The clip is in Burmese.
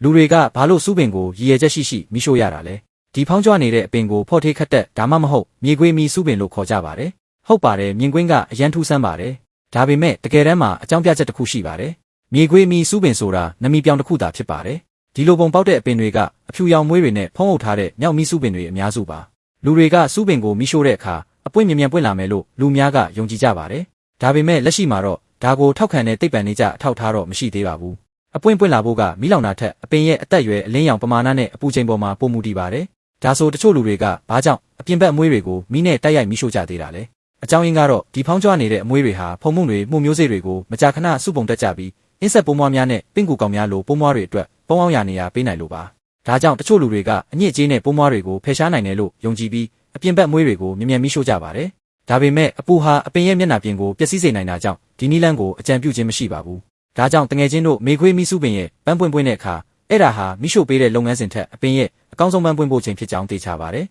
လူတွေကဘာလို့စူးပင်ကိုရည်ရွယ်ချက်ရှိမိရှို့ရတာလဲဒီဖောင်းကြွနေတဲ့အပင်ကိုဖော့ထေးခတ်တက်ဒါမှမဟုတ်မြေခွေးမီစူးပင်လို့ခေါ်ကြပါတယ်ဟုတ်ပါတယ်မြင်ကွင်းကအရန်ထူးဆန်းပါတယ်ဒါပေမဲ့တကယ်တမ်းမှာအကြောင်းပြချက်တစ်ခုရှိပါတယ်မြေခွေးမီစူးပင်ဆိုတာနမီပြောင်တစ်ခုသာဖြစ်ပါတယ်ဒီလိုပုံပေါက်တဲ့အပင်တွေကအဖြူရောင်မွေးတွေနဲ့ဖုံးအုပ်ထားတဲ့မြောက်မီစူးပင်တွေအများစုပါလူတွေကစူးပင်ကိုမီးရှို့တဲ့အခါအပွင့်မြန်ပွင့်လာမယ်လို့လူများကယုံကြည်ကြပါတယ်ဒါပေမဲ့လက်ရှိမှာတော့ဒါကိုထောက်ခံတဲ့သိပ္ပံနေကြအထောက်ထားတော့မရှိသေးပါဘူးအပွင့်ပွင့်လာဖို့ကမီးလောင်တာထက်အပင်ရဲ့အသက်အရွယ်အလင်းရောင်ပမာဏနဲ့အပူချိန်ပေါ်မှာပုံမူတည်ပါတယ်ဒါဆိုတချို့လူတွေကဘာကြောင့်အပြင်ဘက်အမွှေးတွေကိုမီးနဲ့တိုက်ရိုက်မီးရှို့ကြသေးတာလဲအကြောင်းရင်းကတော့ဒီဖောင်းကြွနေတဲ့အမွှေးတွေဟာဖုံမှုန့်တွေမှုမျိုးစေ့တွေကိုမကြာခဏစုပုံတက်ကြပြီးအင်းဆက်ပိုးမွားများနဲ့ပင့်ကူကောင်များလိုပိုးမွားတွေအတွက်ပုံအောင်ရနေရပေးနိုင်လို့ပါဒါကြောင့်တချို့လူတွေကအညစ်အကြေးနဲ့ပိုးမွားတွေကိုဖယ်ရှားနိုင်တယ်လို့ယုံကြည်ပြီးအပြင်ဘက်အမွှေးတွေကိုမြန်မီးရှို့ကြပါတယ်ဒါပေမဲ့အပူဟာအပင်ရဲ့မျက်နှာပြင်ကိုပျက်စီးစေနိုင်တာကြောင့်ဒီနည်းလမ်းကိုအကြံပြုခြင်းမရှိပါဘူးဒါကြောင့်တငယ်ချင်းတို့မေခွေးမီးစုပင်ရဲ့ပန်းပွင့်ပွင့်တဲ့အခါအဲ့ဒါဟာမီးရှို့ပေးတဲ့လုပ်ငန်းစဉ်ထက်အပင်ရဲ့အကောင်းဆုံးပန်းပွင့်ဖို့ချိန်ဖြစ်ကြောင်းသိချပါတယ်